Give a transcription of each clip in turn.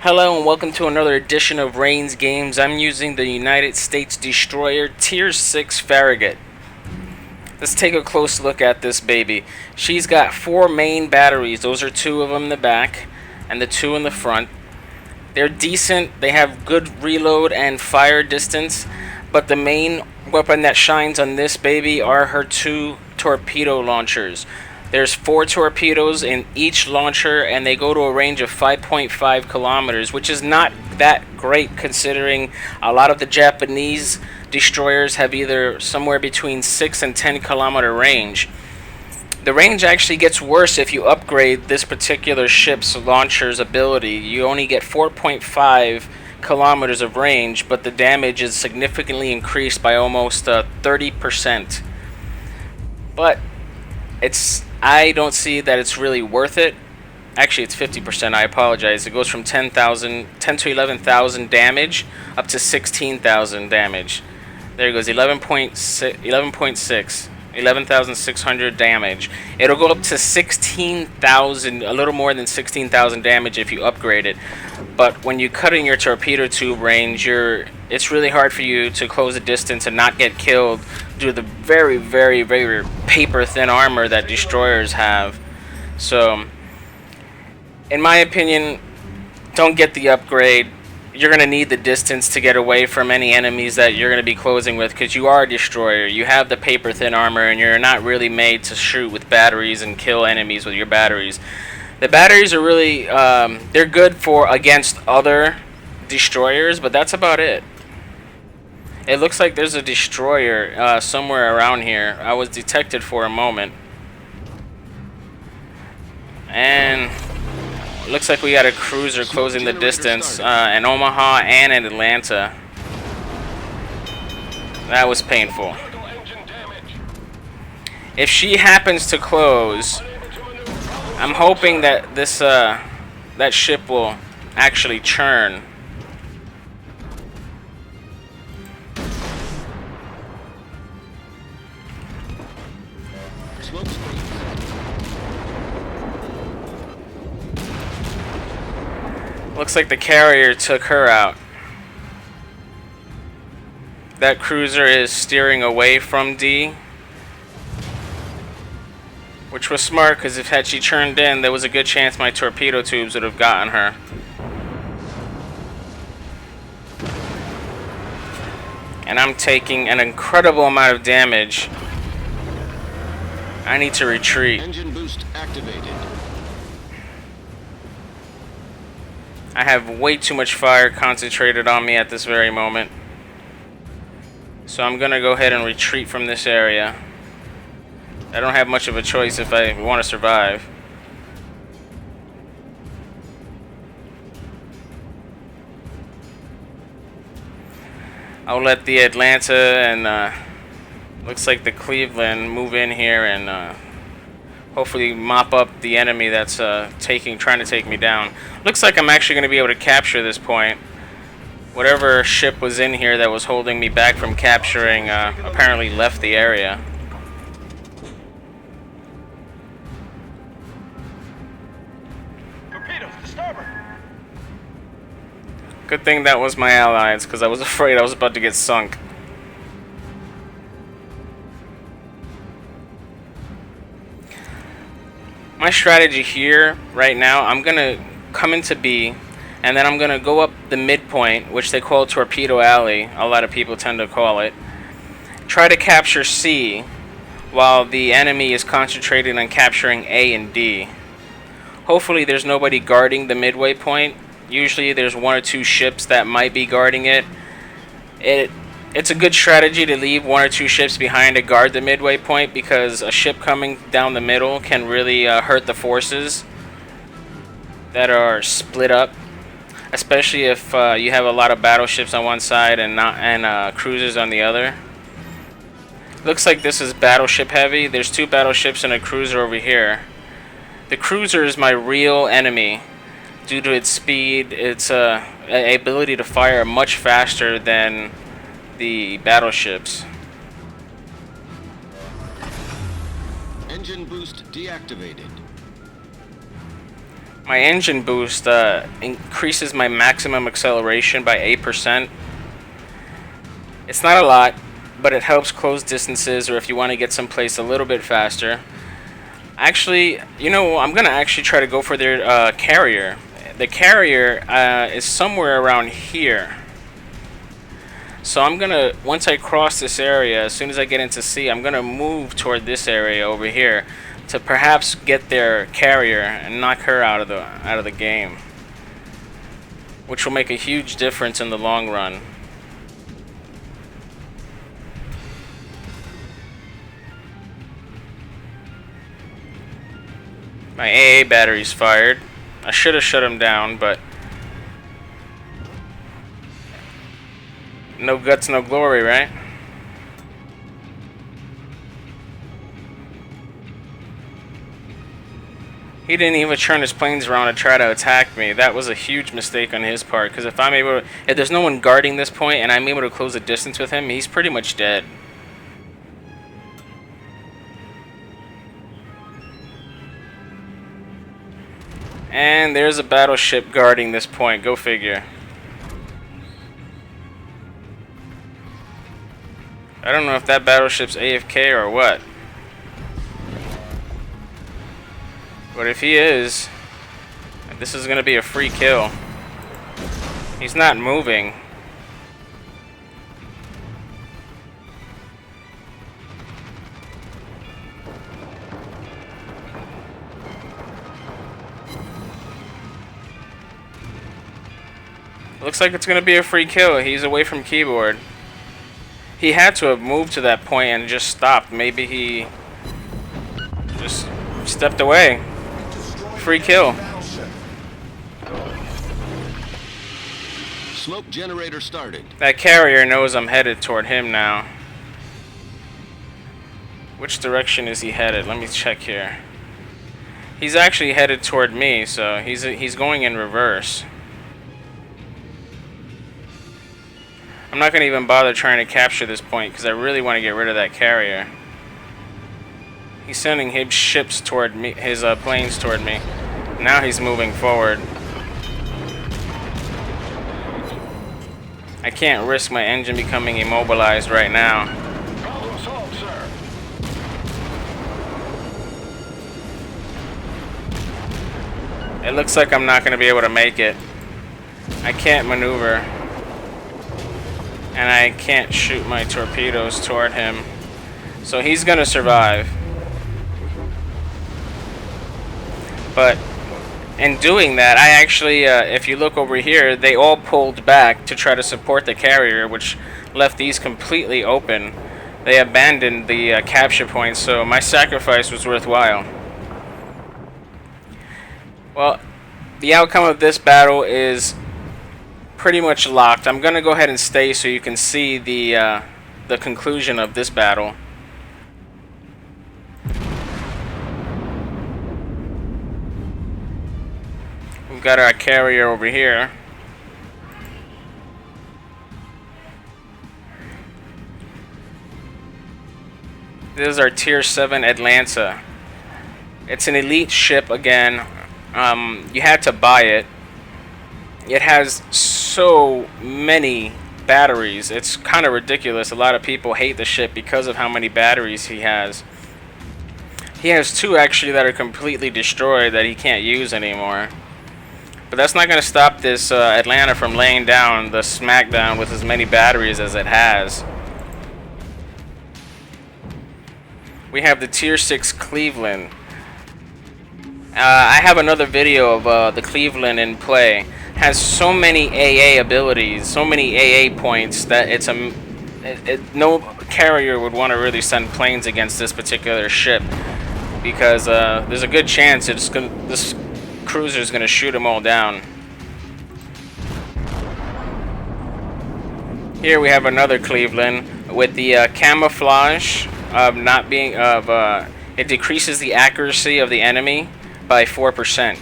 Hello and welcome to another edition of Rain's Games. I'm using the United States Destroyer Tier 6 Farragut. Let's take a close look at this baby. She's got 4 main batteries. Those are 2 of them in the back and the 2 in the front. They're decent. They have good reload and fire distance. But the main weapon that shines on this baby are her 2 torpedo launchers. There's 4 torpedoes in each launcher, and they go to a range of 5.5 kilometers, which is not that great considering a lot of the Japanese destroyers have either somewhere between 6 and 10 kilometer range. The range actually gets worse if you upgrade this particular ship's launcher's ability. You only get 4.5 kilometers of range, but the damage is significantly increased by almost 30%. But I don't see that it's really worth it. Actually, it's 50%. I apologize. It goes from 10 to 11,000 damage up to 16,000 damage. There it goes. 11,600 damage. It'll go up to 16,000, a little more than 16,000 damage if you upgrade it. But when you cut in your torpedo tube range, it's really hard for you to close the distance and not get killed due to the very, very, very paper thin armor that destroyers have. So, in my opinion, don't get the upgrade. You're going to need the distance to get away from any enemies that you're going to be closing with, because you are a destroyer. You have the paper thin armor, and you're not really made to shoot with batteries and kill enemies with your batteries. The batteries are really, they're good for against other destroyers, but that's about it. It looks like there's a destroyer somewhere around here. I was detected for a moment. And it looks like we got a cruiser closing the distance in Omaha and in Atlanta. That was painful. If she happens to close, I'm hoping that that ship will actually churn. Looks like the carrier took her out. That cruiser is steering away from D, which was smart, because if had she turned in, there was a good chance my torpedo tubes would have gotten her. And I'm taking an incredible amount of damage. I need to retreat. Engine boost activated. I have way too much fire concentrated on me at this very moment. So I'm gonna go ahead and retreat from this area. I don't have much of a choice if I want to survive. I'll let the Atlanta and looks like the Cleveland move in here and hopefully mop up the enemy that's trying to take me down. Looks like I'm actually going to be able to capture this point. Whatever ship was in here that was holding me back from capturing apparently left the area. Torpedoes to starboard. Good thing that was my allies, because I was afraid I was about to get sunk. My strategy here, right now, I'm going to come into B, and then I'm going to go up the midpoint, which they call Torpedo Alley. A lot of people tend to call it. Try to capture C, while the enemy is concentrating on capturing A and D. Hopefully there's nobody guarding the midway point. Usually there's 1 or 2 ships that might be guarding it. It's a good strategy to leave 1 or 2 ships behind to guard the midway point, because a ship coming down the middle can really hurt the forces that are split up, especially if you have a lot of battleships on one side and cruisers on the other. Looks like this is battleship heavy. There's 2 battleships and a cruiser over here. The cruiser is my real enemy due to its speed, its ability to fire much faster than the battleships. Engine boost deactivated. My engine boost increases my maximum acceleration by 8%. It's not a lot, but it helps close distances or if you want to get someplace a little bit faster. Actually, you know, I'm going to actually try to go for their carrier. The carrier is somewhere around here. So I'm going to, once I cross this area, as soon as I get into sea, I'm going to move toward this area over here to perhaps get their carrier and knock her out of the game, which will make a huge difference in the long run. My AA battery's fired. I should have shut him down, but no guts, no glory, right? He didn't even turn his planes around to try to attack me. That was a huge mistake on his part, because if if there's no one guarding this point and I'm able to close the distance with him, he's pretty much dead. And there's a battleship guarding this point. Go figure. I don't know if that battleship's AFK or what. But if he is, this is going to be a free kill. He's not moving. Looks like it's going to be a free kill. He's away from keyboard. He had to have moved to that point and just stopped. Maybe he just stepped away. Free kill. Smoke generator started. That carrier knows I'm headed toward him now. Which direction is he headed? Let me check here. He's actually headed toward me, so he's going in reverse. I'm not going to even bother trying to capture this point because I really want to get rid of that carrier. He's sending his ships toward me, his planes toward me. Now he's moving forward. I can't risk my engine becoming immobilized right now. Problem solved, sir. It looks like I'm not going to be able to make it. I can't maneuver. And I can't shoot my torpedoes toward him. So he's going to survive. But in doing that, I actually, if you look over here, they all pulled back to try to support the carrier, which left these completely open. They abandoned the capture point, so my sacrifice was worthwhile. Well, the outcome of this battle is pretty much locked. I'm going to go ahead and stay so you can see the conclusion of this battle. We've got our carrier over here. This is our Tier 7 Atlanta. It's an elite ship again. You had to buy it. It has so many batteries. It's kind of ridiculous. A lot of people hate the ship because of how many batteries he has. He has two actually that are completely destroyed that he can't use anymore. But that's not going to stop this Atlanta from laying down the smackdown with as many batteries as it has. We have the Tier 6 Cleveland. I have another video of the Cleveland in play. Has so many AA abilities, so many AA points that it's no carrier would want to really send planes against this particular ship because there's a good chance this cruiser is going to shoot them all down. Here we have another Cleveland with the camouflage of not being it decreases the accuracy of the enemy by 4%.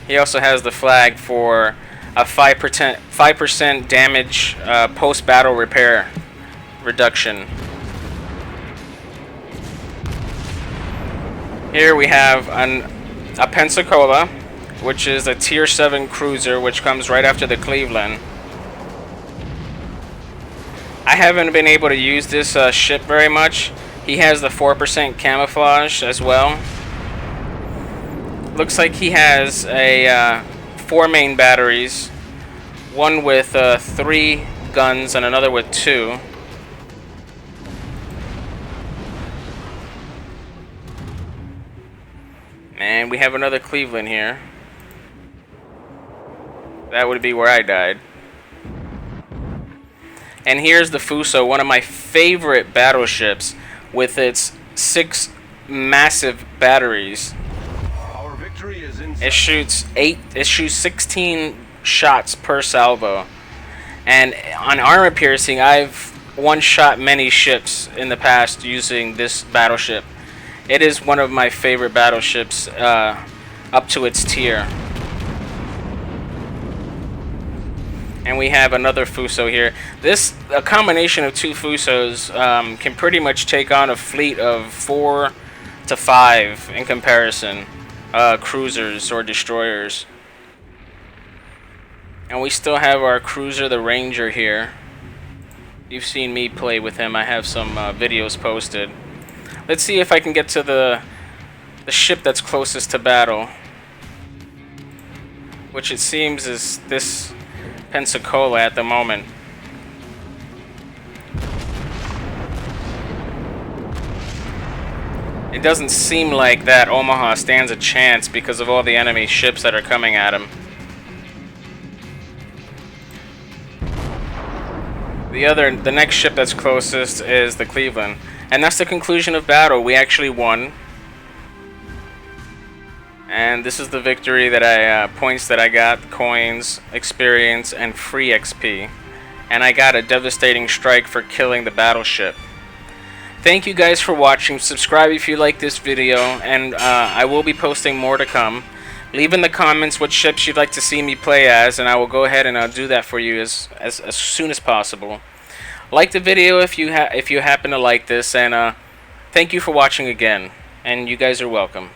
He also has the flag for a 5% damage post-battle repair reduction. Here Here we have a Pensacola, which is a Tier 7 cruiser, which comes right after the Cleveland. I haven't been able to use this ship very much. He has the 4% camouflage as well. Looks like he has a 4 main batteries, one with 3 guns and another with 2. And we have another Cleveland here. That would be where I died. And here's the Fuso, one of my favorite battleships, with its 6 massive batteries. Our victory is in It shoots 16 shots per salvo. And on armor piercing, I've one-shot many ships in the past using this battleship. It is one of my favorite battleships up to its tier. And we have another Fuso here. A combination of 2 Fusos can pretty much take on a fleet of 4 to 5 in comparison, cruisers or destroyers. And we still have our cruiser, the Ranger, here. You've seen me play with him. I have some videos posted. Let's see if I can get to the ship that's closest to battle, which it seems is this Pensacola at the moment. It doesn't seem like that Omaha stands a chance because of all the enemy ships that are coming at him. The next ship that's closest is the Cleveland. And that's the conclusion of battle. We actually won. And this is the victory that points that I got, coins, experience, and free XP. And I got a devastating strike for killing the battleship. Thank you guys for watching. Subscribe if you like this video, and I will be posting more to come. Leave in the comments what ships you'd like to see me play as, and I will go ahead and do that for you as soon as possible. Like the video if you happen to like this, and thank you for watching again, and you guys are welcome.